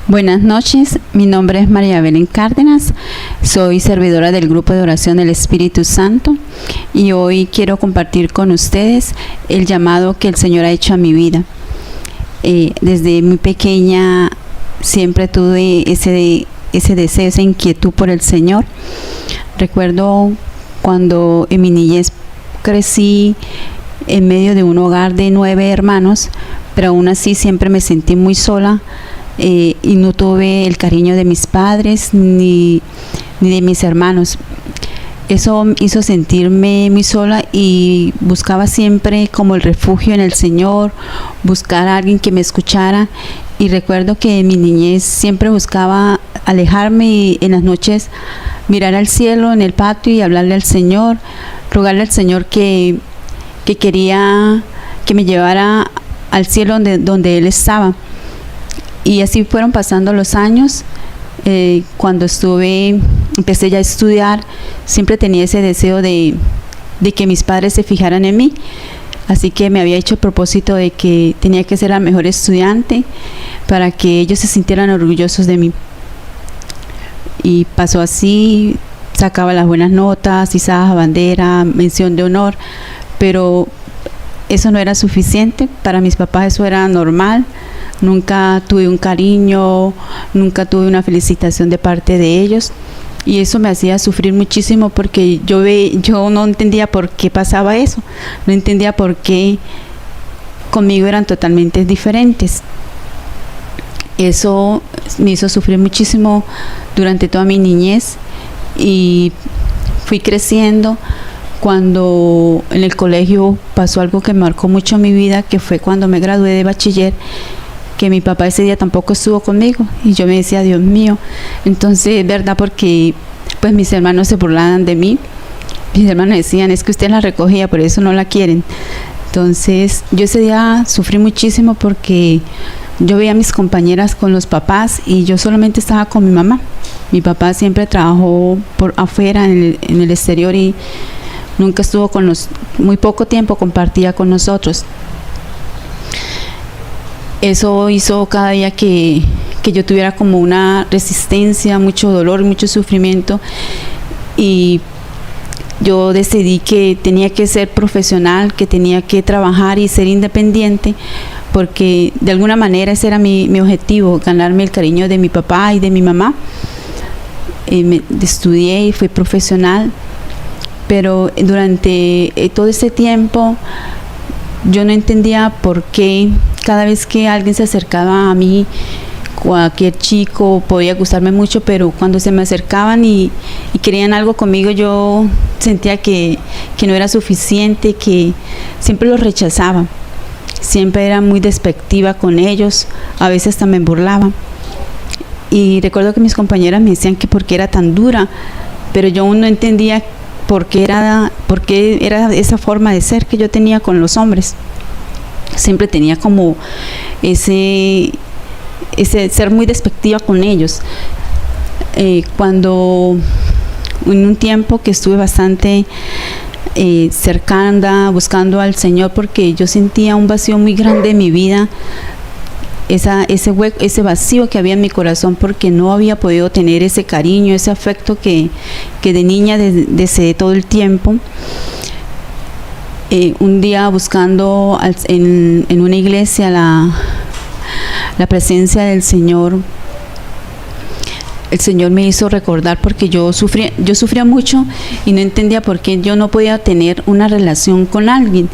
Buenas noches, mi nombre es María Belén Cárdenas, soy servidora del grupo de oración del Espíritu Santo y hoy quiero compartir con ustedes el llamado que el Señor ha hecho a mi vida. Desde muy pequeña siempre tuve ese deseo, esa inquietud por el Señor. Recuerdo cuando en mi niñez crecí en medio de un hogar de 9 hermanos, pero aún así siempre me sentí muy sola. Y no tuve el cariño de mis padres ni de mis hermanos. Eso hizo sentirme muy sola y buscaba siempre como el refugio en el Señor, buscar a alguien que me escuchara. Y recuerdo que en mi niñez siempre buscaba alejarme y en las noches mirar al cielo en el patio y hablarle al Señor, rogarle al Señor que quería que me llevara al cielo donde Él estaba. Y así fueron pasando los años. Cuando empecé ya a estudiar, siempre tenía ese deseo de que mis padres se fijaran en mí. Así que me había hecho el propósito de que tenía que ser la mejor estudiante para que ellos se sintieran orgullosos de mí. Y pasó así, sacaba las buenas notas, izaba bandera, mención de honor, pero eso no era suficiente. Para mis papás eso era normal. Nunca tuve un cariño, nunca tuve una felicitación de parte de ellos y eso me hacía sufrir muchísimo porque yo no entendía por qué pasaba eso, no entendía por qué conmigo eran totalmente diferentes. Eso me hizo sufrir muchísimo durante toda mi niñez y fui creciendo. Cuando en el colegio pasó algo que marcó mucho mi vida, que fue cuando me gradué de bachiller, que mi papá ese día tampoco estuvo conmigo y yo me decía, Dios mío, entonces, ¿verdad? Porque pues mis hermanos se burlaban de mí, mis hermanos decían, es que usted la recogía, por eso no la quieren. Entonces yo ese día sufrí muchísimo porque yo veía a mis compañeras con los papás y yo solamente estaba con mi mamá. Mi papá siempre trabajó por afuera en el exterior y nunca estuvo muy poco tiempo compartía con nosotros. Eso hizo cada día que yo tuviera como una resistencia, mucho dolor, mucho sufrimiento y yo decidí que tenía que ser profesional, que tenía que trabajar y ser independiente porque de alguna manera ese era mi objetivo, ganarme el cariño de mi papá y de mi mamá. Estudié y fui profesional, pero durante todo ese tiempo yo no entendía por qué cada vez que alguien se acercaba a mí, cualquier chico podía gustarme mucho, pero cuando se me acercaban y querían algo conmigo, yo sentía que no era suficiente, que siempre los rechazaba. Siempre era muy despectiva con ellos, a veces hasta me burlaba. Y recuerdo que mis compañeras me decían que por qué era tan dura, pero yo aún no entendía por qué era esa forma de ser que yo tenía con los hombres. Siempre tenía como ese ser muy despectiva con ellos. Cuando en un tiempo que estuve bastante cercana, buscando al Señor, porque yo sentía un vacío muy grande en mi vida, ese hueco, ese vacío que había en mi corazón, porque no había podido tener ese cariño, ese afecto que de niña deseé todo el tiempo. Un día buscando en una iglesia la presencia del Señor, el Señor me hizo recordar porque yo sufría mucho y no entendía por qué yo no podía tener una relación con alguien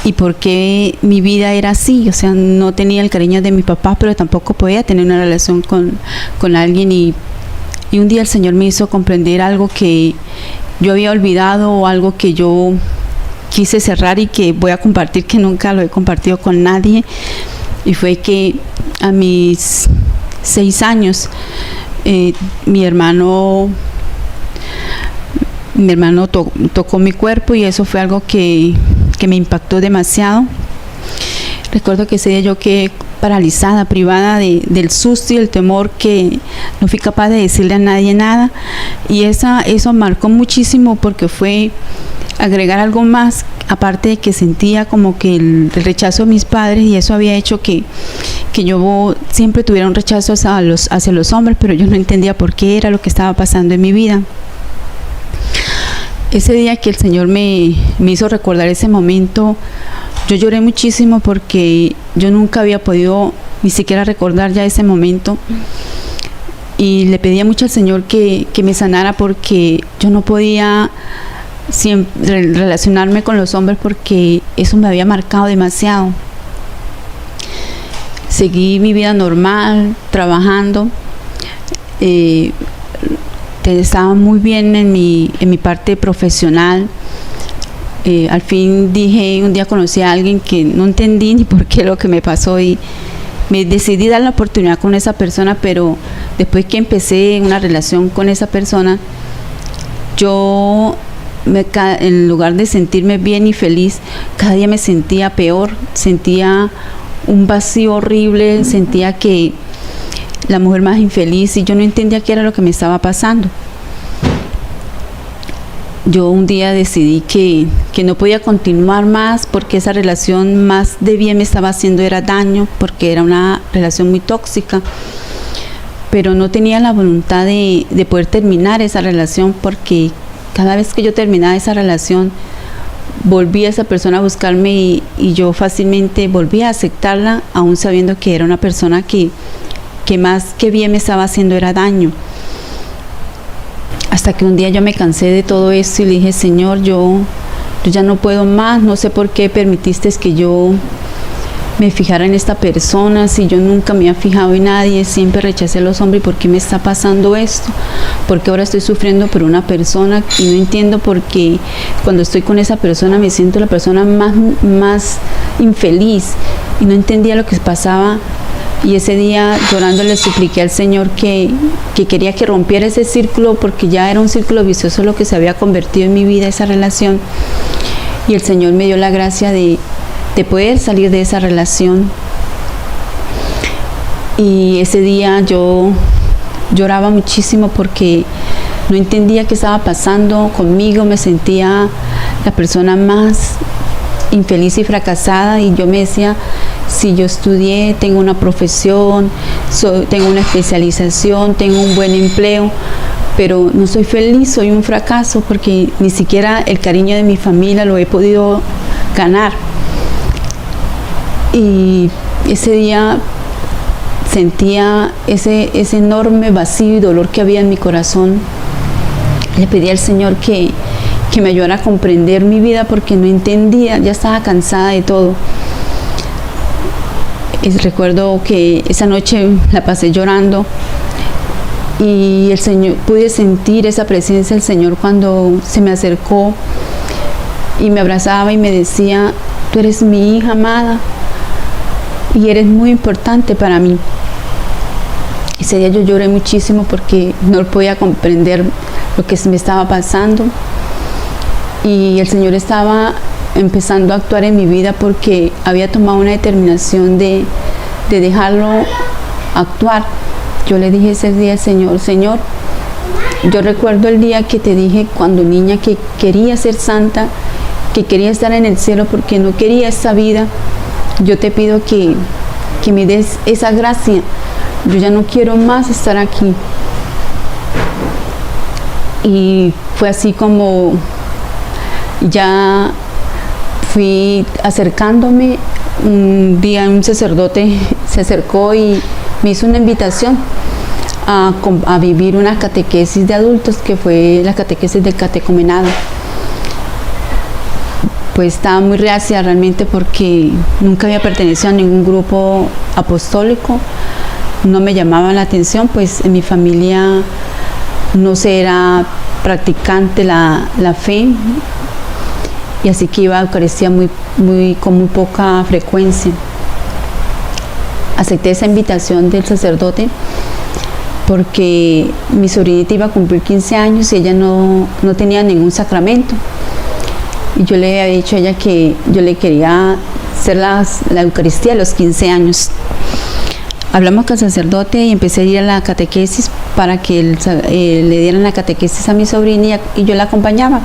y por qué mi vida era así. O sea, no tenía el cariño de mi papá, pero tampoco podía tener una relación con alguien y un día el Señor me hizo comprender algo que yo había olvidado o algo que yo quise cerrar y que voy a compartir, que nunca lo he compartido con nadie, y fue que a mis 6 años mi hermano tocó mi cuerpo y eso fue algo que me impactó demasiado. Recuerdo que ese día yo quedé paralizada, privada del susto y el temor, que no fui capaz de decirle a nadie nada, y eso marcó muchísimo porque fue agregar algo más, aparte de que sentía como que el rechazo de mis padres, y eso había hecho que yo siempre tuviera un rechazo hacia los hombres, pero yo no entendía por qué era lo que estaba pasando en mi vida. Ese día que el Señor me hizo recordar ese momento, yo lloré muchísimo porque yo nunca había podido ni siquiera recordar ya ese momento, y le pedía mucho al Señor que me sanara, porque yo no podía siempre relacionarme con los hombres porque eso me había marcado demasiado. Seguí mi vida normal, trabajando, estaba muy bien en mi parte profesional. Al fin un día conocí a alguien que no entendí ni por qué lo que me pasó, y me decidí dar la oportunidad con esa persona, pero después que empecé una relación con esa persona, yo en lugar de sentirme bien y feliz, cada día me sentía peor, sentía un vacío horrible, sentía que la mujer más infeliz, y yo no entendía qué era lo que me estaba pasando. Yo un día decidí que no podía continuar más, porque esa relación más de bien me estaba haciendo era daño, porque era una relación muy tóxica, pero no tenía la voluntad de poder terminar esa relación, porque cada vez que yo terminaba esa relación, volvía esa persona a buscarme, y yo fácilmente volvía a aceptarla, aún sabiendo que era una persona que más que bien me estaba haciendo era daño. Hasta que un día yo me cansé de todo esto y le dije: Señor, yo ya no puedo más, no sé por qué permitiste que yo me fijara en esta persona, si yo nunca me había fijado en nadie, siempre rechacé a los hombres. ¿Y por qué me está pasando esto? Porque ahora estoy sufriendo por una persona y no entiendo por qué cuando estoy con esa persona me siento la persona más infeliz, y no entendía lo que pasaba. Y ese día, llorando, le supliqué al Señor que quería que rompiera ese círculo, porque ya era un círculo vicioso lo que se había convertido en mi vida, esa relación. Y el Señor me dio la gracia de poder salir de esa relación. Y ese día yo lloraba muchísimo porque no entendía qué estaba pasando conmigo. Me sentía la persona más infeliz y fracasada, y yo me decía: si yo estudié, tengo una profesión, tengo una especialización, tengo un buen empleo, pero no soy feliz, soy un fracaso, porque ni siquiera el cariño de mi familia lo he podido ganar. Y ese día sentía ese enorme vacío y dolor que había en mi corazón. Le pedí al Señor que me ayudara a comprender mi vida, porque no entendía, ya estaba cansada de todo. Recuerdo que esa noche la pasé llorando, y el Señor, pude sentir esa presencia del Señor cuando se me acercó y me abrazaba y me decía: tú eres mi hija amada y eres muy importante para mí. Ese día yo lloré muchísimo porque no podía comprender lo que me estaba pasando, y el Señor estaba empezando a actuar en mi vida, porque había tomado una determinación de dejarlo actuar. Yo le dije ese día al Señor: Señor, yo recuerdo el día que te dije cuando niña que quería ser santa, que quería estar en el cielo porque no quería esta vida. Yo te pido que me des esa gracia. Yo ya no quiero más estar aquí. Y fue así como ya fui acercándome. Un día un sacerdote se acercó y me hizo una invitación a vivir una catequesis de adultos, que fue la catequesis del catecumenado. Pues estaba muy reacia realmente, porque nunca había pertenecido a ningún grupo apostólico, no me llamaba la atención, pues en mi familia no se era practicante la fe, y así que iba a Eucaristía con muy poca frecuencia. Acepté esa invitación del sacerdote porque mi sobrinita iba a cumplir 15 años y ella no tenía ningún sacramento. Y yo le había dicho a ella que yo le quería hacer la Eucaristía a los 15 años. Hablamos con el sacerdote y empecé a ir a la catequesis para que le dieran la catequesis a mi sobrina, y yo la acompañaba.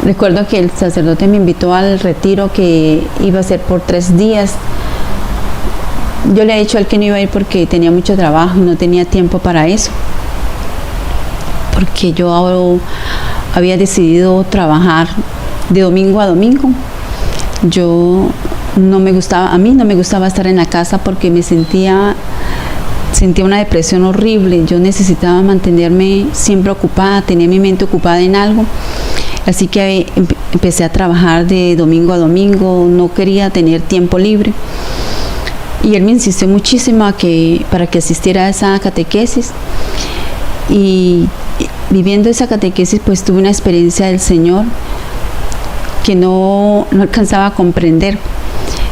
Recuerdo que el sacerdote me invitó al retiro que iba a ser por 3 días. Yo le he dicho a él que no iba a ir porque tenía mucho trabajo y no tenía tiempo para eso. Porque yo había decidido trabajar de domingo a domingo. A mí no me gustaba estar en la casa porque me sentía una depresión horrible. Yo necesitaba mantenerme siempre ocupada, tener mi mente ocupada en algo. Así que empecé a trabajar de domingo a domingo, no quería tener tiempo libre. Y él me insistió muchísimo para que asistiera a esa catequesis. Y viviendo esa catequesis, pues tuve una experiencia del Señor que no alcanzaba a comprender.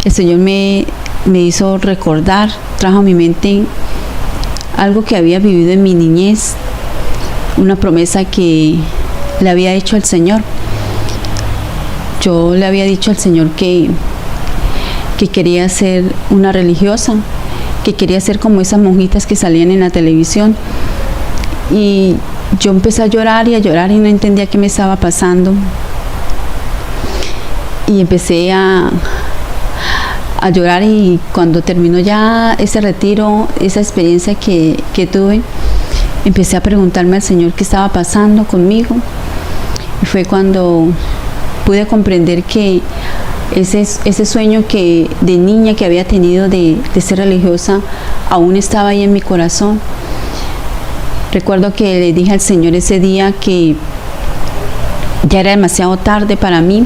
El Señor me hizo recordar, trajo a mi mente algo que había vivido en mi niñez, una promesa que le había hecho al Señor. Yo le había dicho al Señor que quería ser una religiosa, que quería ser como esas monjitas que salían en la televisión. Y yo empecé a llorar y no entendía qué me estaba pasando. Y empecé a llorar, y cuando terminó ya ese retiro, esa experiencia que tuve, empecé a preguntarme al Señor qué estaba pasando conmigo. Y fue cuando pude comprender que ese sueño de niña que había tenido de ser religiosa aún estaba ahí en mi corazón. Recuerdo que le dije al Señor ese día que ya era demasiado tarde para mí,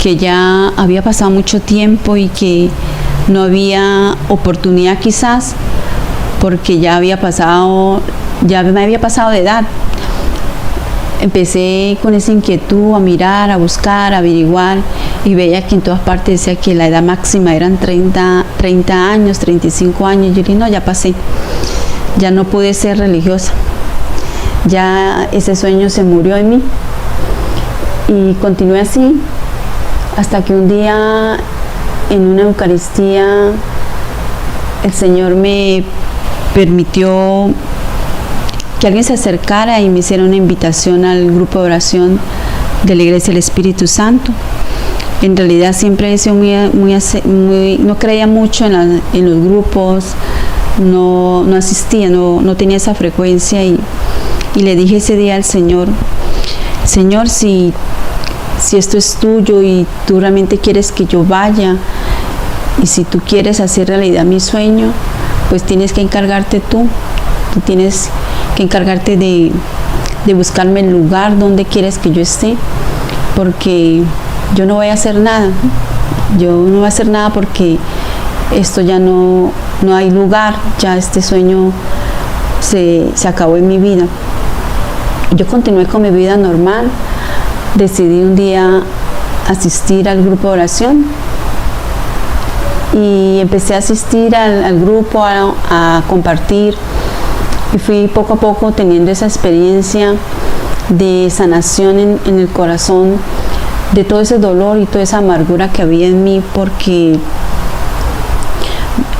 que ya había pasado mucho tiempo y que no había oportunidad quizás, porque ya me había pasado de edad. Empecé con esa inquietud a mirar, a buscar, a averiguar, y veía que en todas partes decía que la edad máxima eran 30 años, 35 años. Yo dije, no, ya pasé, ya no pude ser religiosa, ya ese sueño se murió en mí. Y continué así hasta que un día en una Eucaristía el Señor me permitió que alguien se acercara y me hiciera una invitación al grupo de oración de la Iglesia del Espíritu Santo. En realidad siempre he sido no creía mucho en los grupos, no asistía, no tenía esa frecuencia, y le dije ese día al Señor, Señor, si esto es tuyo y tú realmente quieres que yo vaya, y si tú quieres hacer realidad mi sueño, pues tienes que encargarte tú tienes que encargarte de buscarme el lugar donde quieres que yo esté, porque yo no voy a hacer nada. Yo no voy a hacer nada porque esto ya no hay lugar, ya este sueño se acabó en mi vida. Yo continué con mi vida normal. Decidí un día asistir al grupo de oración y empecé a asistir al grupo, a compartir, y fui poco a poco teniendo esa experiencia de sanación en el corazón, de todo ese dolor y toda esa amargura que había en mí, porque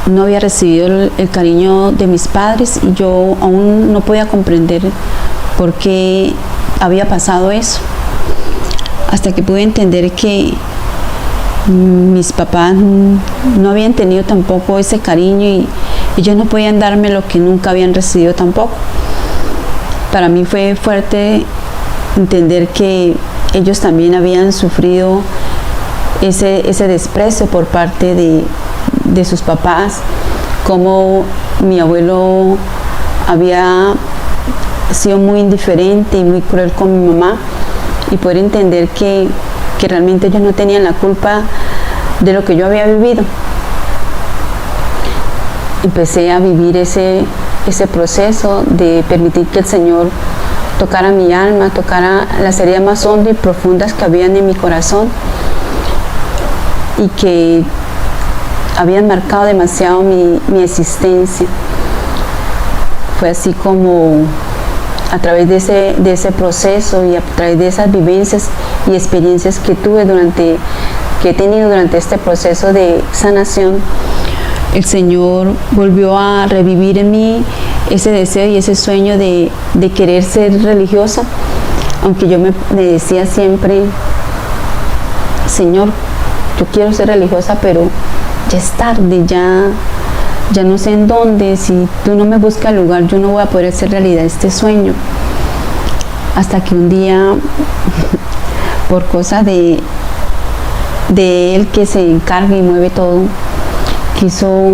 no había recibido el cariño de mis padres, y yo aún no podía comprender por qué había pasado eso, hasta que pude entender que mis papás no habían tenido tampoco ese cariño, y ellos no podían darme lo que nunca habían recibido tampoco. Para mí fue fuerte entender que ellos también habían sufrido ese desprecio por parte de sus papás, como mi abuelo había sido muy indiferente y muy cruel con mi mamá, y poder entender que realmente ellos no tenían la culpa de lo que yo había vivido. Empecé a vivir ese proceso de permitir que el Señor tocara mi alma, tocara las heridas más hondas y profundas que habían en mi corazón, y que habían marcado demasiado mi existencia. Fue así como a través de ese proceso y a través de esas vivencias y experiencias que he tenido durante este proceso de sanación, el Señor volvió a revivir en mí ese deseo y ese sueño de querer ser religiosa, aunque yo me decía siempre Señor, yo quiero ser religiosa, pero ya es tarde, ya no sé en dónde, si tú no me buscas lugar, yo no voy a poder hacer realidad este sueño. Hasta que un día, por cosa de él que se encarga y mueve todo, quiso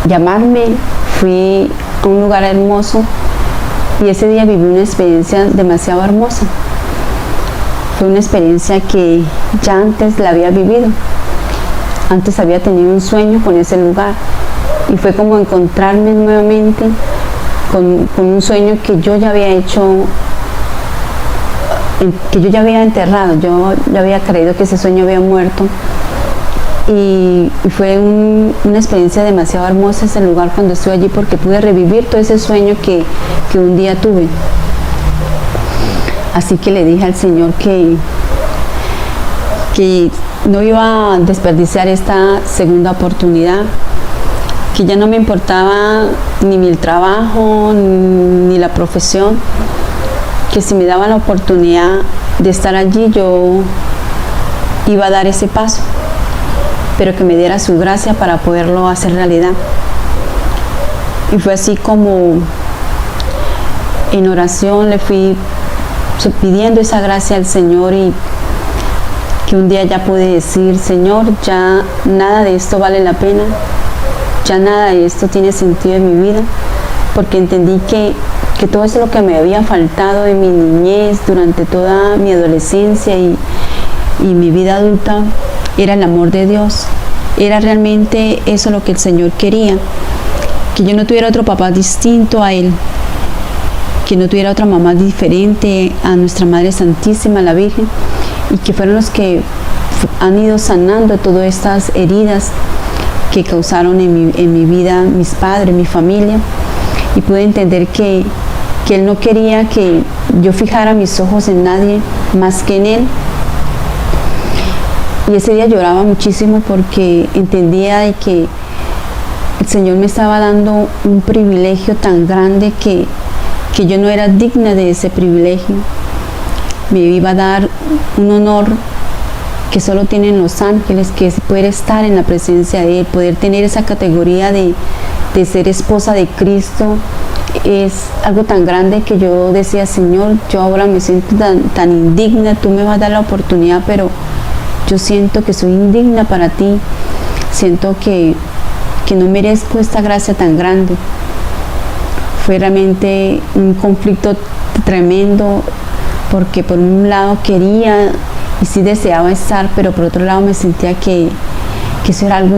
llamarme. Fui a un lugar hermoso y ese día viví una experiencia demasiado hermosa. Fue una experiencia que ya antes la había vivido. Antes había tenido un sueño con ese lugar y fue como encontrarme nuevamente con un sueño que yo ya había hecho, que yo ya había enterrado. Yo ya había creído que ese sueño había muerto y fue una experiencia demasiado hermosa ese lugar cuando estuve allí, porque pude revivir todo ese sueño que un día tuve. Así que le dije al Señor que no iba a desperdiciar esta segunda oportunidad, que ya no me importaba ni el trabajo ni la profesión, que si me daba la oportunidad de estar allí yo iba a dar ese paso, pero que me diera su gracia para poderlo hacer realidad. Y fue así como en oración le fui pidiendo esa gracia al Señor, y que un día ya pude decir: Señor, ya nada de esto vale la pena, ya nada de esto tiene sentido en mi vida, porque entendí que todo eso es lo que me había faltado en mi niñez, durante toda mi adolescencia y mi vida adulta, era el amor de Dios. Era realmente eso lo que el Señor quería, que yo no tuviera otro papá distinto a Él, que no tuviera otra mamá diferente a nuestra Madre Santísima, la Virgen, y que fueron los que han ido sanando todas estas heridas que causaron en mi vida mis padres, mi familia. Y pude entender que Él no quería que yo fijara mis ojos en nadie más que en Él. Y ese día lloraba muchísimo porque entendía de que el Señor me estaba dando un privilegio tan grande que yo no era digna de ese privilegio. Me iba a dar un honor que solo tienen los ángeles, que es poder estar en la presencia de Él, poder tener esa categoría de ser esposa de Cristo. Es algo tan grande que yo decía: Señor, yo ahora me siento tan indigna, tú me vas a dar la oportunidad, pero yo siento que soy indigna para ti, siento que no merezco esta gracia tan grande. Fue realmente un conflicto tremendo, porque por un lado quería y sí deseaba estar, pero por otro lado me sentía que eso era algo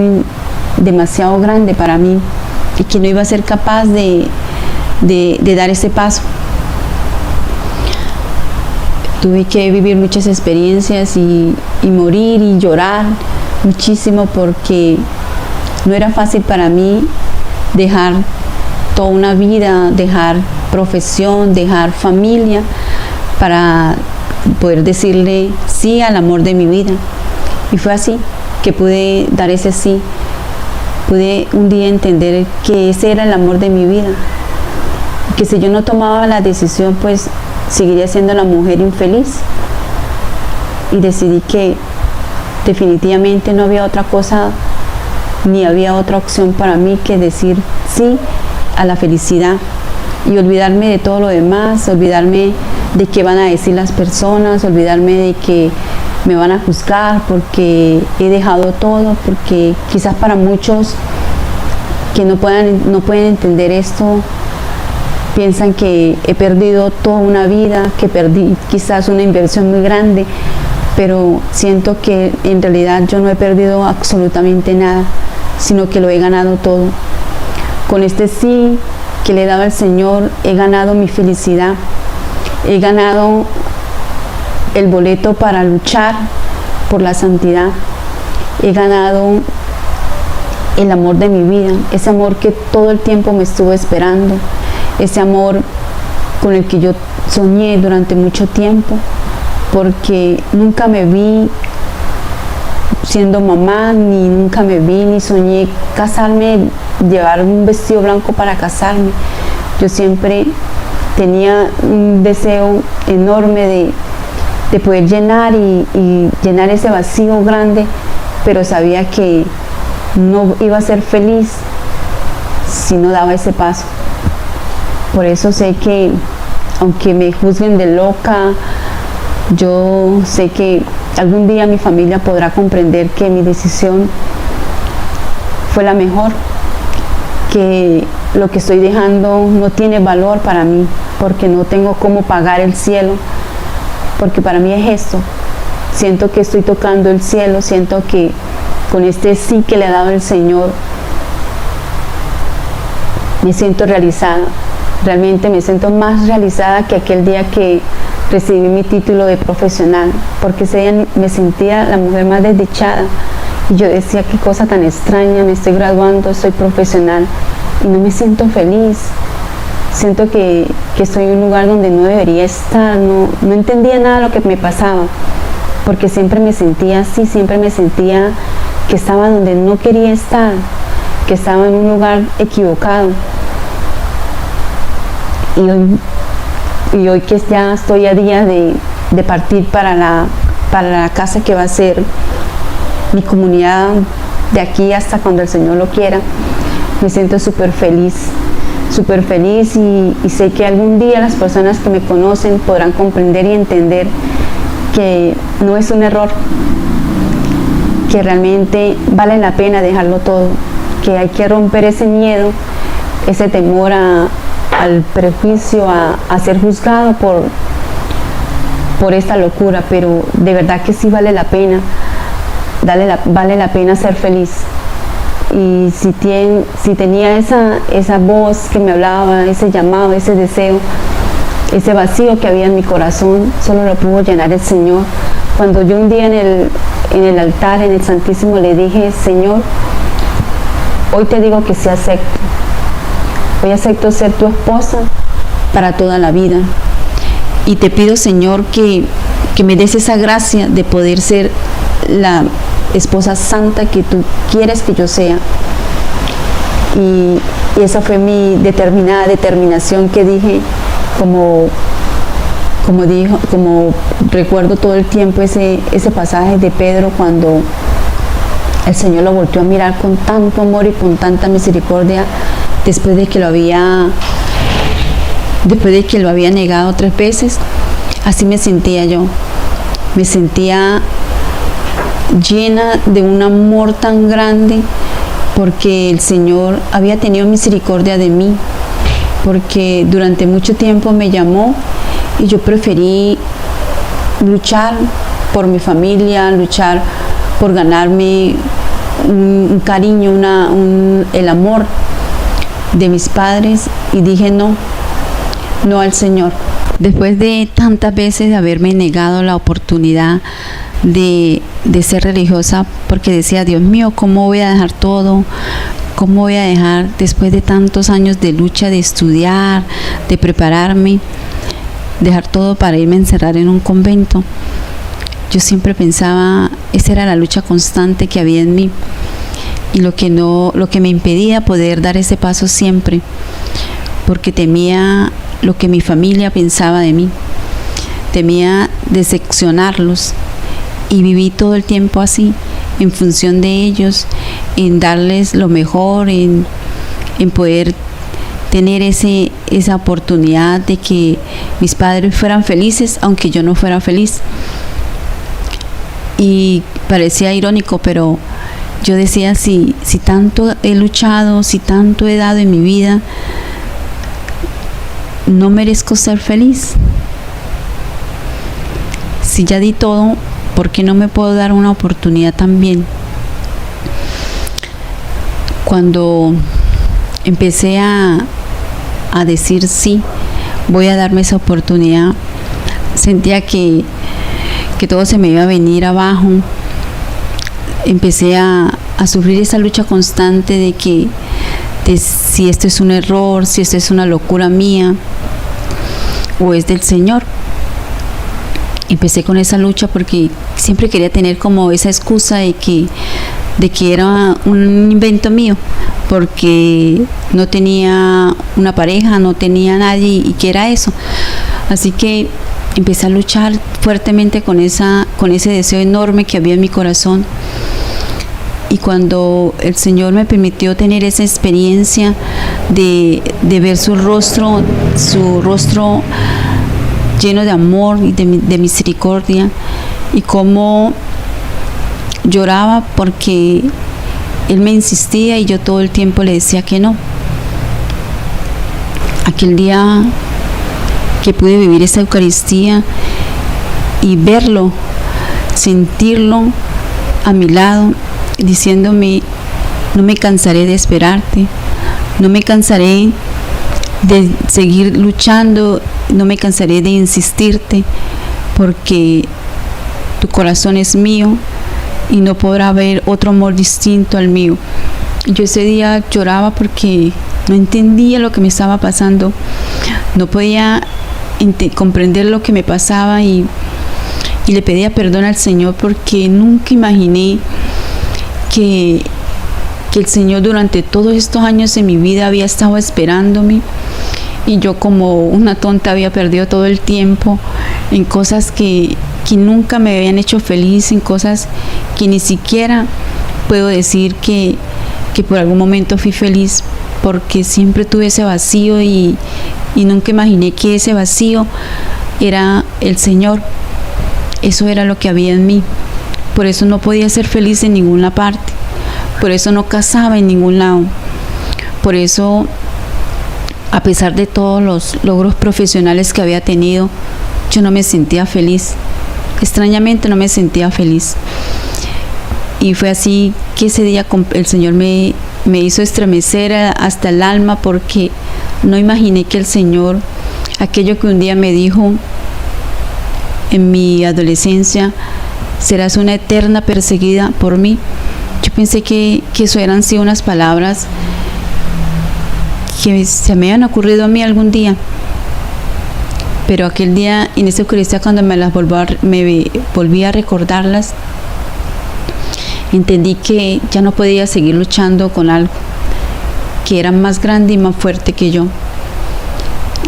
demasiado grande para mí y que no iba a ser capaz de dar ese paso. Tuve que vivir muchas experiencias y morir y llorar muchísimo, porque no era fácil para mí dejar toda una vida, dejar profesión, dejar familia, para poder decirle sí al amor de mi vida. Y fue así que pude dar ese sí. Pude un día entender que ese era el amor de mi vida, que si yo no tomaba la decisión, pues seguiría siendo la mujer infeliz. Y decidí que definitivamente no había otra cosa ni había otra opción para mí que decir sí a la felicidad y olvidarme de todo lo demás, olvidarme de qué van a decir las personas, olvidarme de que me van a juzgar porque he dejado todo, porque quizás para muchos que no pueden entender esto, piensan que he perdido toda una vida, que perdí quizás una inversión muy grande, pero siento que en realidad yo no he perdido absolutamente nada, sino que lo he ganado todo. Con este sí que le he dado al Señor, he ganado mi felicidad, he ganado el boleto para luchar por la santidad, he ganado el amor de mi vida, ese amor que todo el tiempo me estuvo esperando, ese amor con el que yo soñé durante mucho tiempo, porque nunca me vi siendo mamá, ni nunca me vi ni soñé casarme, llevar un vestido blanco para casarme. Yo siempre tenía un deseo enorme de poder llenar y llenar ese vacío grande, pero sabía que no iba a ser feliz si no daba ese paso. Por eso sé que aunque me juzguen de loca, yo sé que algún día mi familia podrá comprender que mi decisión fue la mejor, que lo que estoy dejando no tiene valor para mí, porque no tengo cómo pagar el cielo, porque para mí es esto. Siento que estoy tocando el cielo, siento que con este sí que le ha dado el Señor, me siento realizada. Realmente me siento más realizada que aquel día que recibí mi título de profesional, porque ese día me sentía la mujer más desdichada. Y yo decía, qué cosa tan extraña, me estoy graduando, soy profesional y no me siento feliz. Siento que estoy en un lugar donde no debería estar, no entendía nada de lo que me pasaba, porque siempre me sentía así, siempre me sentía que estaba donde no quería estar, que estaba en un lugar equivocado. Y hoy que ya estoy a día de partir para la casa que va a ser mi comunidad de aquí hasta cuando el Señor lo quiera, me siento súper feliz y sé que algún día las personas que me conocen podrán comprender y entender que no es un error, que realmente vale la pena dejarlo todo, que hay que romper ese miedo, ese temor al prejuicio, a ser juzgado por esta locura, pero de verdad que sí vale la pena, vale la pena ser feliz. Y si tenía esa voz que me hablaba, ese llamado, ese deseo, ese vacío que había en mi corazón, solo lo pudo llenar el Señor. Cuando yo un día en el altar, en el Santísimo, le dije, Señor, hoy te digo que sí acepto. Hoy acepto ser tu esposa para toda la vida. Y te pido, Señor, que me des esa gracia de poder ser la esposa santa que tú quieres que yo sea. Y esa fue mi determinación que dije, como recuerdo todo el tiempo ese pasaje de Pedro cuando el Señor lo volteó a mirar con tanto amor y con tanta misericordia después de que lo había negado 3 veces. Así me sentía yo. Me sentía llena de un amor tan grande porque el Señor había tenido misericordia de mí, porque durante mucho tiempo me llamó y yo preferí luchar por mi familia, luchar por ganarme un cariño, el amor de mis padres, y dije no al Señor. Después de tantas veces de haberme negado la oportunidad de ser religiosa, porque decía, Dios mío, ¿cómo voy a dejar todo? ¿Cómo voy a dejar, después de tantos años de lucha, de estudiar, de prepararme, dejar todo para irme a encerrar en un convento? Yo siempre pensaba, esa era la lucha constante que había en mí y lo que me impedía poder dar ese paso siempre, porque temía lo que mi familia pensaba de mí, temía decepcionarlos, y viví todo el tiempo así, en función de ellos, en darles lo mejor, en poder tener esa oportunidad de que mis padres fueran felices, aunque yo no fuera feliz. Y parecía irónico, pero yo decía, si tanto he luchado, si tanto he dado en mi vida, no merezco ser feliz. Si ya di todo, ¿por qué no me puedo dar una oportunidad también? Cuando empecé a decir sí, voy a darme esa oportunidad, sentía que todo se me iba a venir abajo. Empecé a sufrir esa lucha constante de si esto es un error, si esto es una locura mía o es del Señor. Empecé con esa lucha porque siempre quería tener como esa excusa de que era un invento mío, porque no tenía una pareja, no tenía nadie, y que era eso. Así que empecé a luchar fuertemente con ese deseo enorme que había en mi corazón. Y cuando el Señor me permitió tener esa experiencia de ver su rostro lleno de amor y de misericordia, y cómo lloraba porque Él me insistía y yo todo el tiempo le decía que no. Aquel día que pude vivir esa Eucaristía y verlo, sentirlo a mi lado, diciéndome: no me cansaré de esperarte, no me cansaré de seguir luchando, no me cansaré de insistirte, porque tu corazón es mío y no podrá haber otro amor distinto al mío. Yo ese día lloraba porque no entendía lo que me estaba pasando, no podía comprender lo que me pasaba, y le pedía perdón al Señor porque nunca imaginé que el Señor durante todos estos años de mi vida había estado esperándome, y yo como una tonta había perdido todo el tiempo en cosas que nunca me habían hecho feliz, en cosas que ni siquiera puedo decir que por algún momento fui feliz, porque siempre tuve ese vacío y nunca imaginé que ese vacío era el Señor. Eso era lo que había en mí. Por eso no podía ser feliz en ninguna parte, por eso no casaba en ningún lado, por eso, a pesar de todos los logros profesionales que había tenido, yo no me sentía feliz. Extrañamente no me sentía feliz. Y fue así que ese día el Señor me hizo estremecer hasta el alma, porque no imaginé que el Señor, aquello que un día me dijo en mi adolescencia: serás una eterna perseguida por mí. Yo pensé que eso eran sí unas palabras que se me habían ocurrido a mí algún día. Pero aquel día, en esa Eucaristía, cuando me volví a recordarlas, entendí que ya no podía seguir luchando con algo que era más grande y más fuerte que yo.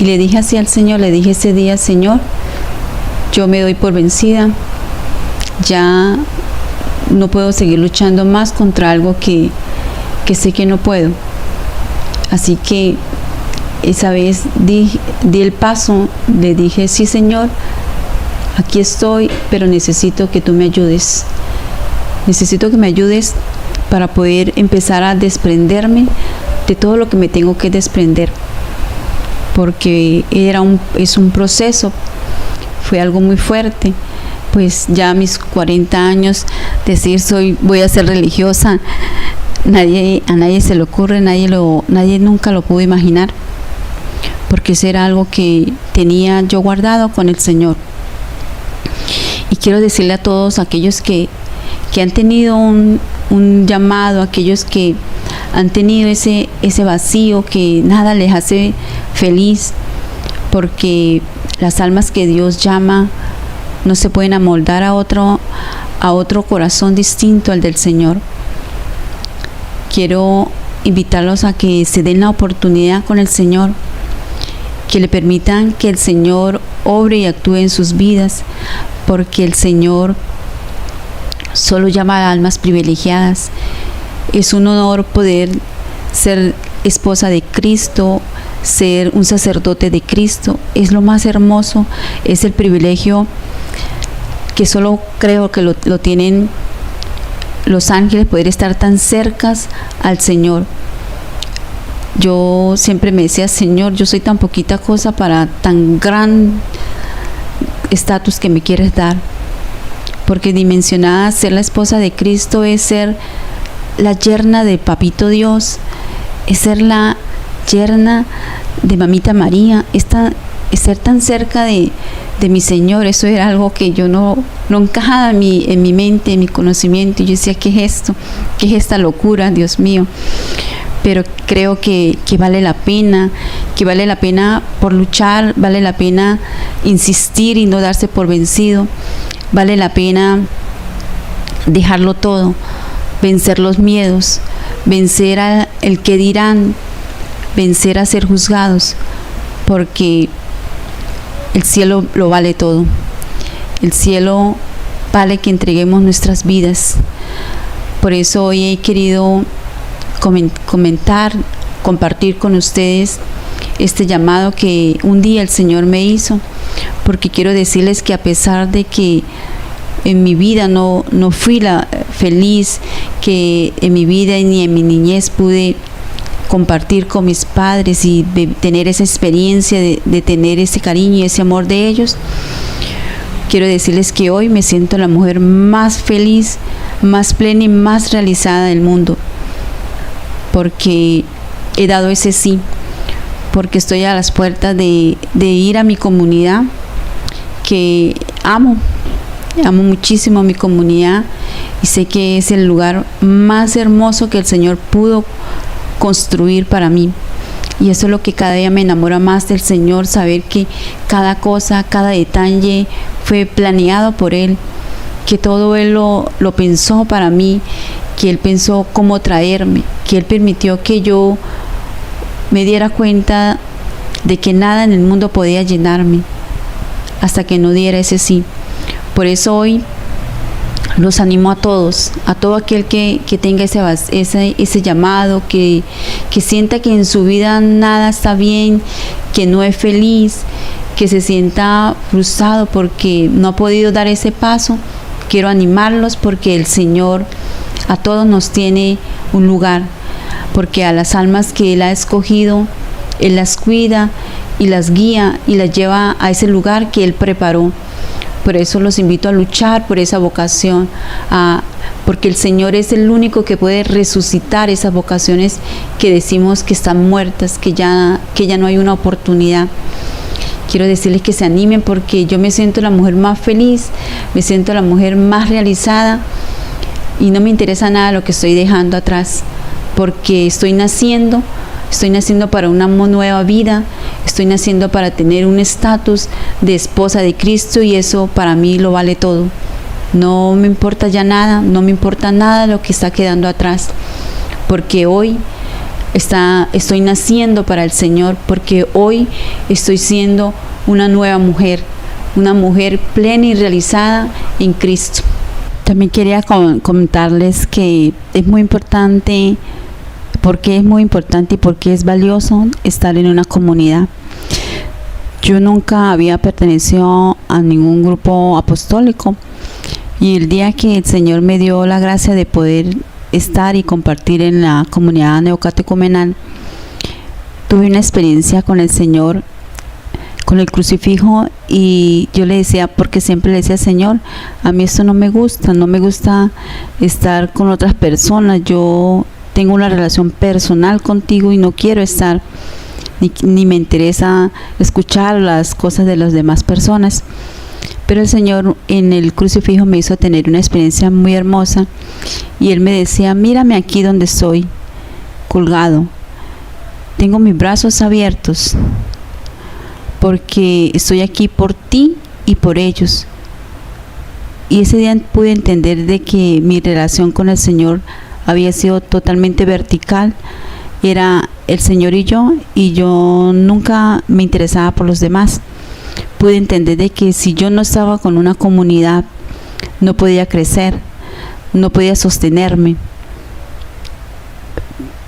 Y le dije así al Señor, le dije ese día: Señor, yo me doy por vencida, ya no puedo seguir luchando más contra algo que sé que no puedo. Así que esa vez di el paso, le dije: sí, Señor, aquí estoy, pero necesito que tú me ayudes. Necesito que me ayudes para poder empezar a desprenderme de todo lo que me tengo que desprender, porque es un proceso, fue algo muy fuerte. Pues ya a mis 40 años decir voy a ser religiosa, a nadie se le ocurre, nadie nunca lo pudo imaginar, porque eso era algo que tenía yo guardado con el Señor. Y quiero decirle a todos aquellos que han tenido un llamado, aquellos que han tenido ese vacío que nada les hace feliz, porque las almas que Dios llama no se pueden amoldar a otro corazón distinto al del Señor. Quiero invitarlos a que se den la oportunidad con el Señor, que le permitan que el Señor obre y actúe en sus vidas, porque el Señor solo llama a almas privilegiadas. Es un honor poder ser esposa de Cristo, ser un sacerdote de Cristo. Es lo más hermoso, es el privilegio que solo creo que lo tienen los ángeles, poder estar tan cercas al Señor. Yo siempre me decía: Señor, yo soy tan poquita cosa para tan gran estatus que me quieres dar, porque dimensionada ser la esposa de Cristo es ser la yerna de Papito Dios, es ser la yerna de Mamita María, es ser tan cerca de mi Señor. Eso era algo que yo no encajaba en mi mente, en mi conocimiento. Y yo decía: ¿qué es esto? ¿Qué es esta locura, Dios mío? Pero creo que vale la pena, por luchar, vale la pena insistir y no darse por vencido, vale la pena dejarlo todo, vencer los miedos, vencer al que dirán, vencer a ser juzgados, porque el cielo lo vale todo. El cielo vale que entreguemos nuestras vidas. Por eso hoy he querido compartir con ustedes este llamado que un día el Señor me hizo, porque quiero decirles que a pesar de que en mi vida no fui la feliz, que en mi vida ni en mi niñez pude compartir con mis padres y de tener esa experiencia de tener ese cariño y ese amor de ellos, quiero decirles que hoy me siento la mujer más feliz, más plena y más realizada del mundo, porque he dado ese sí, porque estoy a las puertas de ir a mi comunidad, que amo muchísimo a mi comunidad y sé que es el lugar más hermoso que el Señor pudo construir para mí. Y eso es lo que cada día me enamora más del Señor, saber que cada cosa, cada detalle fue planeado por Él, que todo Él lo pensó para mí, que Él pensó cómo traerme, que Él permitió que yo me diera cuenta de que nada en el mundo podía llenarme hasta que no diera ese sí. Por eso hoy los animo a todos, a todo aquel que tenga ese llamado, que sienta que en su vida nada está bien, que no es feliz, que se sienta frustrado porque no ha podido dar ese paso. Quiero animarlos porque el Señor a todos nos tiene un lugar, porque a las almas que Él ha escogido, Él las cuida y las guía y las lleva a ese lugar que Él preparó. Por eso los invito a luchar por esa vocación, porque el Señor es el único que puede resucitar esas vocaciones que decimos que están muertas, que ya no hay una oportunidad. Quiero decirles que se animen porque yo me siento la mujer más feliz, me siento la mujer más realizada y no me interesa nada lo que estoy dejando atrás, porque estoy naciendo para una nueva vida, estoy naciendo para tener un estatus de esposa de Cristo y eso para mí lo vale todo. No me importa ya nada, no me importa nada lo que está quedando atrás, porque hoy estoy naciendo para el Señor, porque hoy estoy siendo una nueva mujer, una mujer plena y realizada en Cristo. También quería comentarles que es muy importante. Porque es muy importante y porque es valioso estar en una comunidad. Yo nunca había pertenecido a ningún grupo apostólico y el día que el Señor me dio la gracia de poder estar y compartir en la comunidad neocatecumenal, tuve una experiencia con el Señor, con el crucifijo, y yo le decía, porque siempre le decía, Señor, a mí esto no me gusta estar con otras personas, yo tengo una relación personal contigo y no quiero estar, ni me interesa escuchar las cosas de las demás personas. Pero el Señor en el crucifijo me hizo tener una experiencia muy hermosa y Él me decía, mírame aquí donde estoy, colgado. Tengo mis brazos abiertos porque estoy aquí por ti y por ellos. Y ese día pude entender de que mi relación con el Señor había sido totalmente vertical, era el Señor y yo nunca me interesaba por los demás. Pude entender de que si yo no estaba con una comunidad, no podía crecer, no podía sostenerme.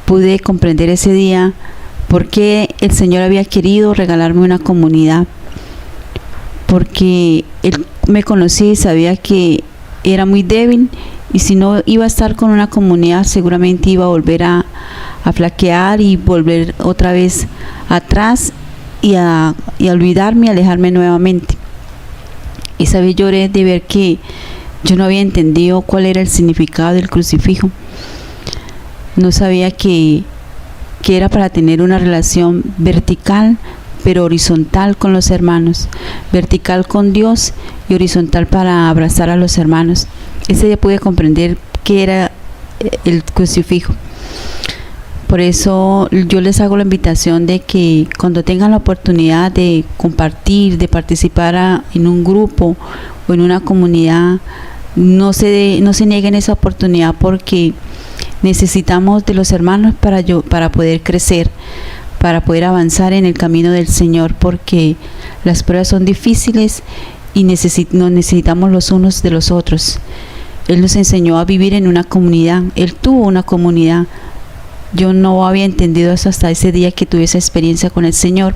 Pude comprender ese día por qué el Señor había querido regalarme una comunidad, porque Él me conocía y sabía que era muy débil, y si no iba a estar con una comunidad seguramente iba a volver a flaquear y volver otra vez atrás y a olvidarme y alejarme nuevamente. Esa vez lloré de ver que yo no había entendido cuál era el significado del crucifijo. No sabía que era para tener una relación vertical pero horizontal con los hermanos, vertical con Dios y horizontal para abrazar a los hermanos. Ese día pude comprender qué era el crucifijo. Por eso yo les hago la invitación de que cuando tengan la oportunidad de compartir, de participar en un grupo o en una comunidad, no se nieguen esa oportunidad, porque necesitamos de los hermanos para poder crecer, para poder avanzar en el camino del Señor, porque las pruebas son difíciles y nos necesitamos los unos de los otros. Él nos enseñó a vivir en una comunidad. Él tuvo una comunidad. Yo no había entendido eso hasta ese día que tuve esa experiencia con el Señor,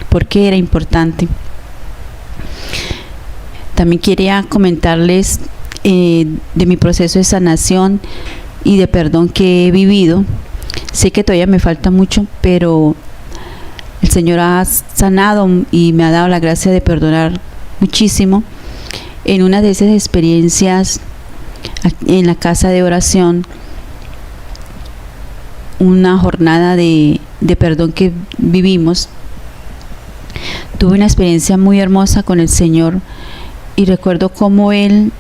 porque era importante. También quería comentarles de mi proceso de sanación y de perdón que he vivido. Sé que todavía me falta mucho, pero el Señor ha sanado y me ha dado la gracia de perdonar muchísimo. En una de esas experiencias en la casa de oración, una jornada de perdón que vivimos, tuve una experiencia muy hermosa con el Señor, y recuerdo cómo Él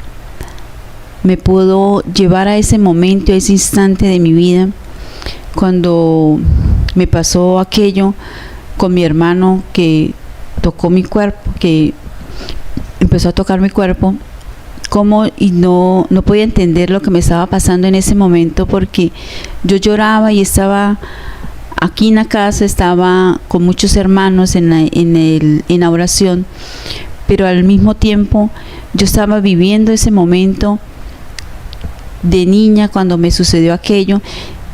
me pudo llevar a ese momento, a ese instante de mi vida, cuando me pasó aquello con mi hermano que tocó mi cuerpo, que empezó a tocar mi cuerpo, y no podía entender lo que me estaba pasando en ese momento, porque yo lloraba y estaba aquí en la casa, estaba con muchos hermanos en la oración, pero al mismo tiempo yo estaba viviendo ese momento de niña cuando me sucedió aquello,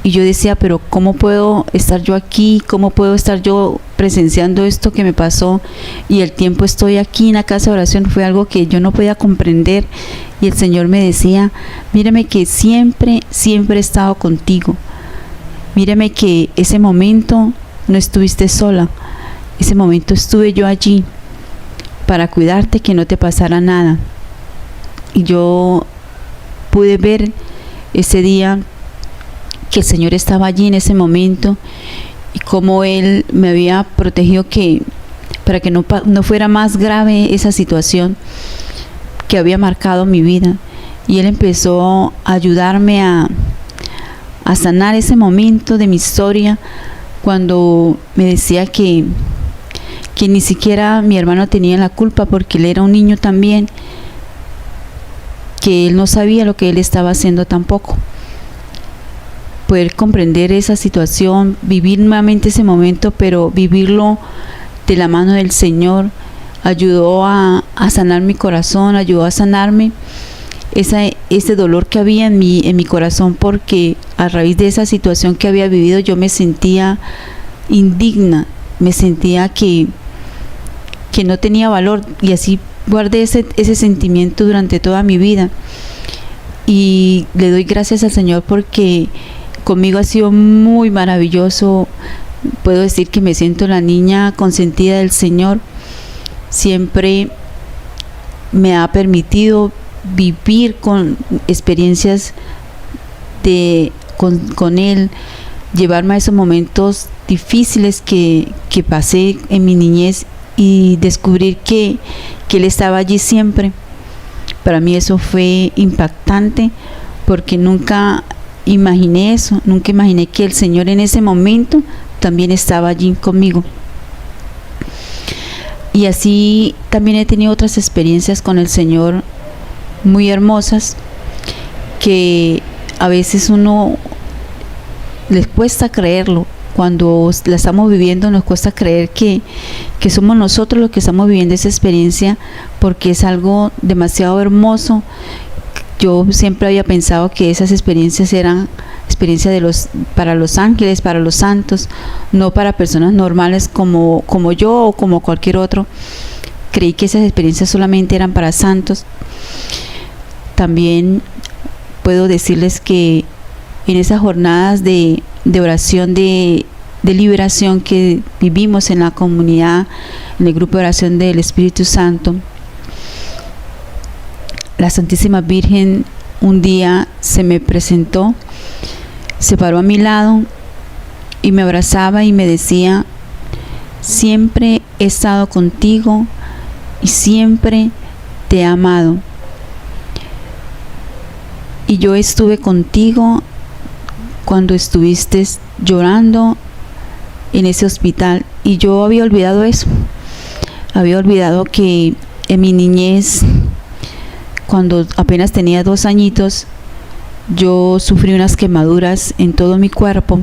y yo decía, pero ¿cómo puedo estar yo aquí? ¿Cómo puedo estar yo presenciando esto que me pasó? Y el tiempo estoy aquí en la casa de oración. Fue algo que yo no podía comprender, y el Señor me decía, mírame que siempre he estado contigo. Mírame que ese momento no estuviste sola. Ese momento estuve yo allí para cuidarte, que no te pasara nada. Y yo pude ver ese día que el Señor estaba allí en ese momento, y cómo Él me había protegido para que no fuera más grave esa situación que había marcado mi vida. Y Él empezó a ayudarme a sanar ese momento de mi historia, cuando me decía que ni siquiera mi hermano tenía la culpa, porque él era un niño también, que él no sabía lo que él estaba haciendo tampoco. Poder comprender esa situación, vivir nuevamente ese momento, pero vivirlo de la mano del Señor, ayudó a sanar mi corazón, ayudó a sanarme ese dolor que había en mi corazón, porque a raíz de esa situación que había vivido yo me sentía indigna, me sentía que no tenía valor, y así guardé ese sentimiento durante toda mi vida. Y le doy gracias al Señor, porque conmigo ha sido muy maravilloso. Puedo decir que me siento la niña consentida del Señor. Siempre me ha permitido vivir con experiencias con Él, llevarme a esos momentos difíciles que pasé en mi niñez, y descubrir que Él estaba allí siempre. Para mí eso fue impactante, porque nunca imaginé eso, nunca imaginé que el Señor en ese momento también estaba allí conmigo. Y así también he tenido otras experiencias con el Señor muy hermosas, que a veces uno les cuesta creerlo. Cuando la estamos viviendo nos cuesta creer que somos nosotros los que estamos viviendo esa experiencia, porque es algo demasiado hermoso. Yo siempre había pensado que esas experiencias eran experiencias para los ángeles, para los santos, no para personas normales como yo o como cualquier otro. Creí que esas experiencias solamente eran para santos. También puedo decirles que en esas jornadas de oración de liberación que vivimos en la comunidad, en el grupo de oración del Espíritu Santo, la Santísima Virgen un día se me presentó, se paró a mi lado y me abrazaba y me decía, siempre he estado contigo y siempre te he amado. Y yo estuve contigo cuando estuviste llorando en ese hospital, y yo había olvidado eso. Había olvidado que en mi niñez, cuando apenas tenía 2 añitos, yo sufrí unas quemaduras en todo mi cuerpo,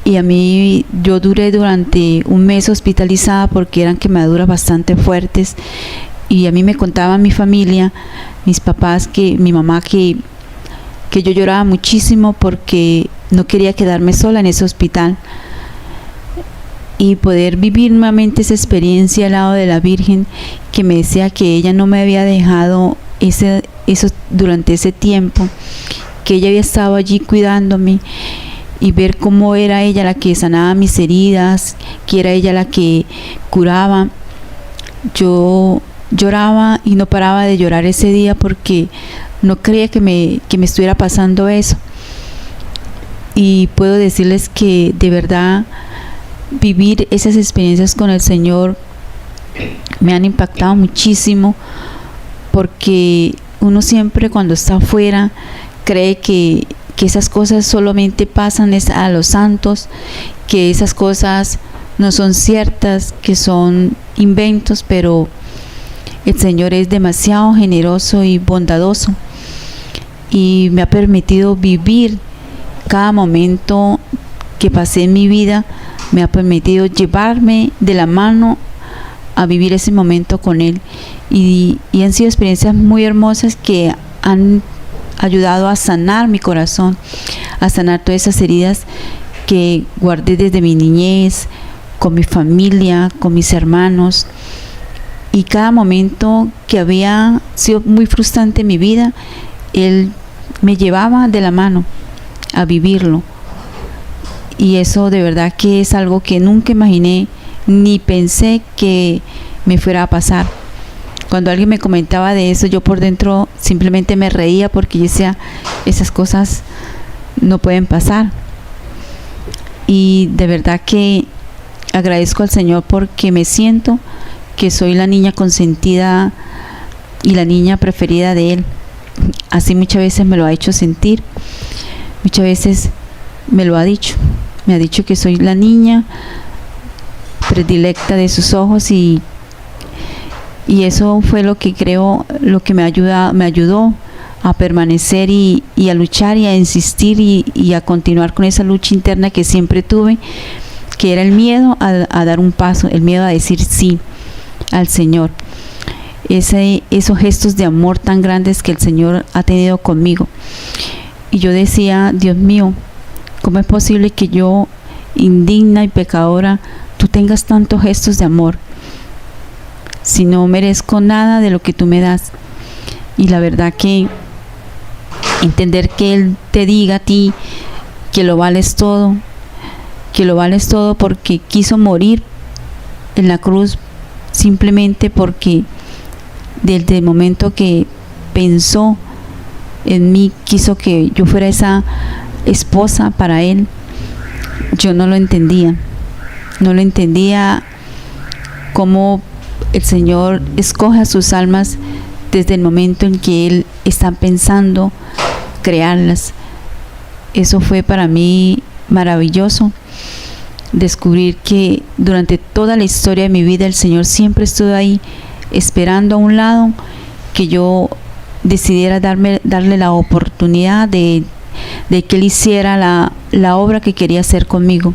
Y a mí, yo duré durante un mes hospitalizada porque eran quemaduras bastante fuertes. Y a mí me contaba mi familia, mis papás, mi mamá, que yo lloraba muchísimo porque no quería quedarme sola en ese hospital. Y poder vivir nuevamente esa experiencia al lado de la Virgen, que me decía que ella no me había dejado eso durante ese tiempo, que ella había estado allí cuidándome, y ver cómo era ella la que sanaba mis heridas, que era ella la que curaba. Yo lloraba y no paraba de llorar ese día porque no creía que me estuviera pasando eso. Y puedo decirles que de verdad vivir esas experiencias con el Señor me han impactado muchísimo, porque uno siempre cuando está afuera cree que esas cosas solamente pasan a los santos, que esas cosas no son ciertas, que son inventos, pero el Señor es demasiado generoso y bondadoso, y me ha permitido vivir cada momento que pasé en mi vida, me ha permitido llevarme de la mano a vivir ese momento con Él, y han sido experiencias muy hermosas que han ayudado a sanar mi corazón, a sanar todas esas heridas que guardé desde mi niñez, con mi familia, con mis hermanos. Y cada momento que había sido muy frustrante en mi vida, Él me llevaba de la mano a vivirlo. Y eso de verdad que es algo que nunca imaginé ni pensé que me fuera a pasar. Cuando alguien me comentaba de eso, yo por dentro simplemente me reía, porque yo decía, esas cosas no pueden pasar. Y de verdad que agradezco al Señor, porque me siento que soy la niña consentida y la niña preferida de Él. Así muchas veces me lo ha hecho sentir, muchas veces me lo ha dicho. Me ha dicho que soy la niña predilecta de sus ojos, y eso fue lo que creo, lo que me ayudó a permanecer y a luchar y a insistir y a continuar con esa lucha interna que siempre tuve, que era el miedo a dar un paso, el miedo a decir sí al Señor. Esos gestos de amor tan grandes que el Señor ha tenido conmigo. Y yo decía, Dios mío, ¿cómo es posible que yo, indigna y pecadora, tú tengas tantos gestos de amor, si no merezco nada de lo que tú me das? Y la verdad que entender que Él te diga a ti que lo vales todo, porque quiso morir en la cruz, simplemente porque desde el momento que pensó en mí, quiso que yo fuera esa esposa para Él. Yo no lo entendía cómo el Señor escoge a sus almas desde el momento en que Él está pensando crearlas. Eso fue para mí maravilloso, descubrir que durante toda la historia de mi vida el Señor siempre estuvo ahí esperando a un lado que yo decidiera darle la oportunidad de que Él hiciera la obra que quería hacer conmigo.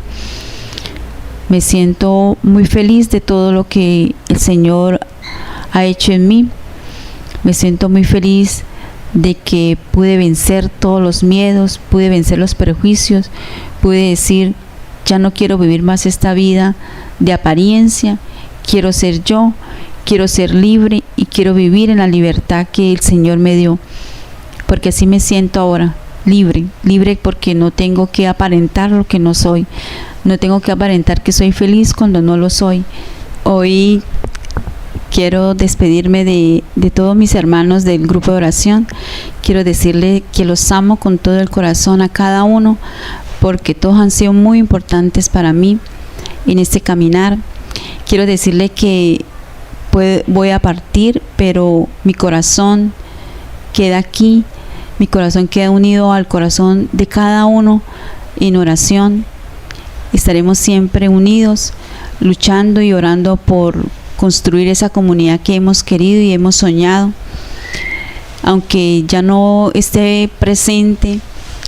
Me siento muy feliz de todo lo que el Señor ha hecho en mí. Me siento muy feliz de que pude vencer todos los miedos, pude vencer los prejuicios, pude decir, ya no quiero vivir más esta vida de apariencia, quiero ser yo, quiero ser libre y quiero vivir en la libertad que el Señor me dio, porque así me siento ahora, libre porque no tengo que aparentar lo que no soy, no tengo que aparentar que soy feliz cuando no lo soy. Hoy quiero despedirme de todos mis hermanos del grupo de oración. Quiero decirle que los amo con todo el corazón a cada uno, porque todos han sido muy importantes para mí en este caminar. Quiero decirle que voy a partir, pero mi corazón queda aquí, mi corazón queda unido al corazón de cada uno en oración. Estaremos siempre unidos, luchando y orando por construir esa comunidad que hemos querido y hemos soñado. Aunque ya no esté presente,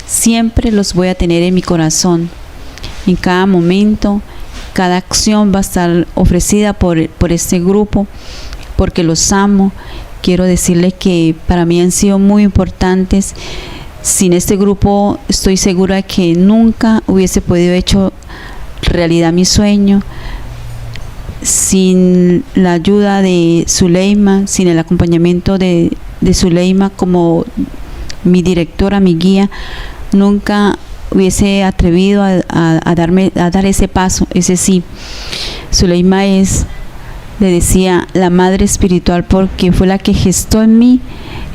siempre los voy a tener en mi corazón. En cada momento, cada acción va a estar ofrecida por este grupo, porque los amo. Quiero decirles que para mí han sido muy importantes. Sin este grupo estoy segura de que nunca hubiese podido hecho realidad mi sueño. Sin la ayuda de Zuleima, sin el acompañamiento de Zuleima como mi directora, mi guía, nunca hubiese atrevido a dar ese paso, ese sí. Zuleima es, le decía, la madre espiritual, porque fue la que gestó en mí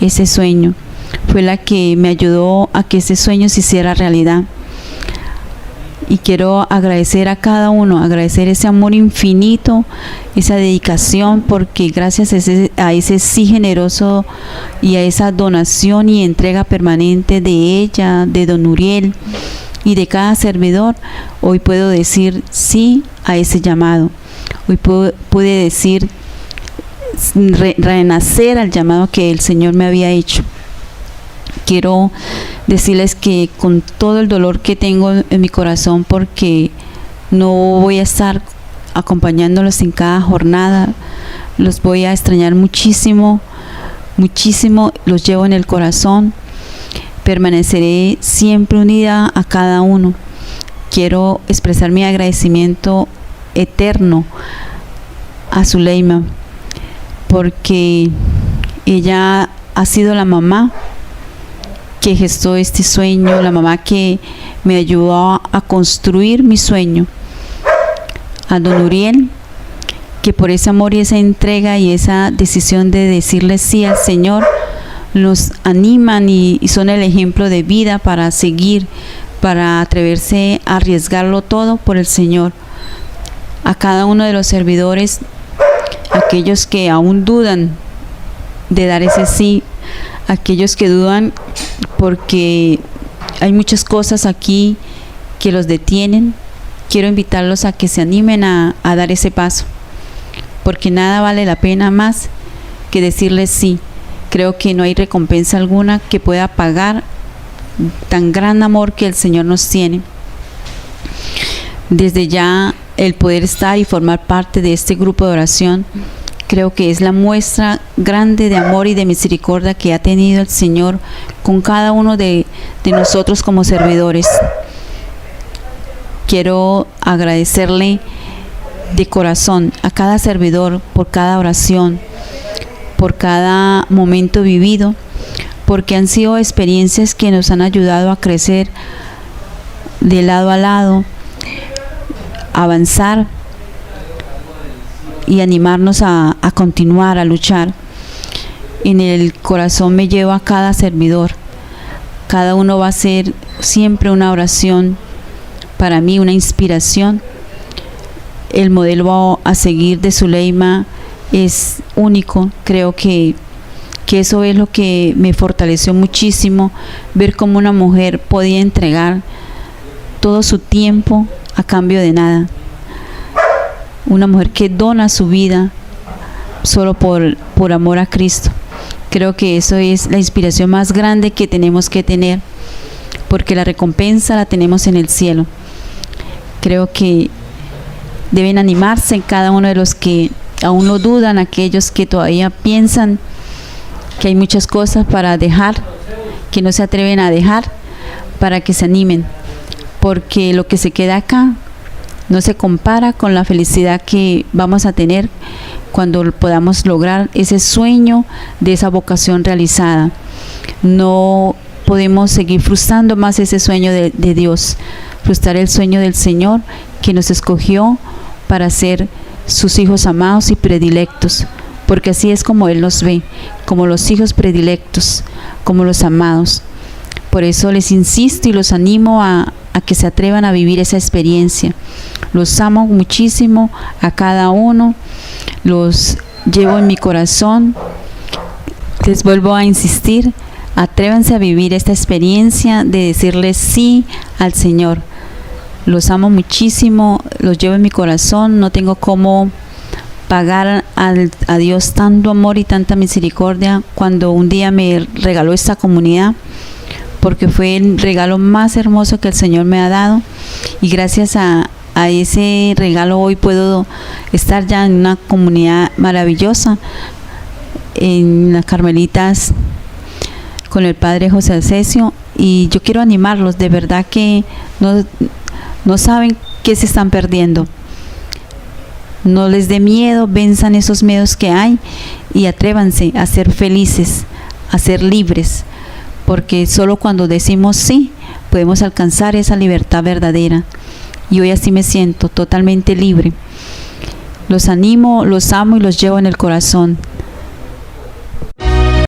ese sueño, fue la que me ayudó a que ese sueño se hiciera realidad. Y quiero agradecer a cada uno, agradecer ese amor infinito, esa dedicación, porque gracias a ese sí generoso y a esa donación y entrega permanente de ella, de don Uriel y de cada servidor, hoy puedo decir sí a ese llamado. Hoy pude decir renacer al llamado que el Señor me había hecho. Quiero decirles que con todo el dolor que tengo en mi corazón, porque no voy a estar acompañándolos en cada jornada, los voy a extrañar muchísimo, muchísimo, los llevo en el corazón, permaneceré siempre unida a cada uno. Quiero expresar mi agradecimiento eterno a Zuleima, porque ella ha sido la mamá que gestó este sueño, la mamá que me ayudó a construir mi sueño. A don Uriel, que por ese amor y esa entrega y esa decisión de decirle sí al Señor, nos animan y son el ejemplo de vida para seguir, para atreverse a arriesgarlo todo por el Señor. A cada uno de los servidores, aquellos que aún dudan de dar ese sí, aquellos que dudan porque hay muchas cosas aquí que los detienen, quiero invitarlos a que se animen a dar ese paso, porque nada vale la pena más que decirles sí. Creo que no hay recompensa alguna que pueda pagar tan gran amor que el Señor nos tiene. Desde ya el poder estar y formar parte de este grupo de oración, creo que es la muestra grande de amor y de misericordia que ha tenido el Señor con cada uno de nosotros como servidores. Quiero agradecerle de corazón a cada servidor por cada oración, por cada momento vivido, porque han sido experiencias que nos han ayudado a crecer de lado a lado, avanzar y animarnos a continuar, a luchar. En el corazón me llevo a cada servidor. Cada uno va a ser siempre una oración para mí, una inspiración. El modelo a seguir de Zuleima es único. Creo que eso es lo que me fortaleció muchísimo, ver cómo una mujer podía entregar todo su tiempo a cambio de nada. Una mujer que dona su vida solo por amor a Cristo. Creo que eso es la inspiración más grande que tenemos que tener, porque la recompensa la tenemos en el cielo. Creo que deben animarse en cada uno de los que aún lo dudan, aquellos que todavía piensan que hay muchas cosas para dejar, que no se atreven a dejar, para que se animen, porque lo que se queda acá no se compara con la felicidad que vamos a tener cuando podamos lograr ese sueño de esa vocación realizada. No podemos seguir frustrando más ese sueño de Dios, frustrar el sueño del Señor que nos escogió para ser sus hijos amados y predilectos, porque así es como Él nos ve, como los hijos predilectos, como los amados. Por eso les insisto y los animo a que se atrevan a vivir esa experiencia. Los amo muchísimo a cada uno, los llevo en mi corazón. Les vuelvo a insistir, atrévanse a vivir esta experiencia de decirle sí al Señor. Los amo muchísimo, los llevo en mi corazón, no tengo cómo pagar a Dios tanto amor y tanta misericordia cuando un día me regaló esta comunidad, porque fue el regalo más hermoso que el Señor me ha dado, y gracias a ese regalo hoy puedo estar ya en una comunidad maravillosa, en las Carmelitas, con el Padre José Alcesio. Y yo quiero animarlos, de verdad que no saben qué se están perdiendo. No les dé miedo, venzan esos miedos que hay y atrévanse a ser felices, a ser libres, porque solo cuando decimos sí podemos alcanzar esa libertad verdadera. Y hoy así me siento totalmente libre. Los animo, los amo y los llevo en el corazón.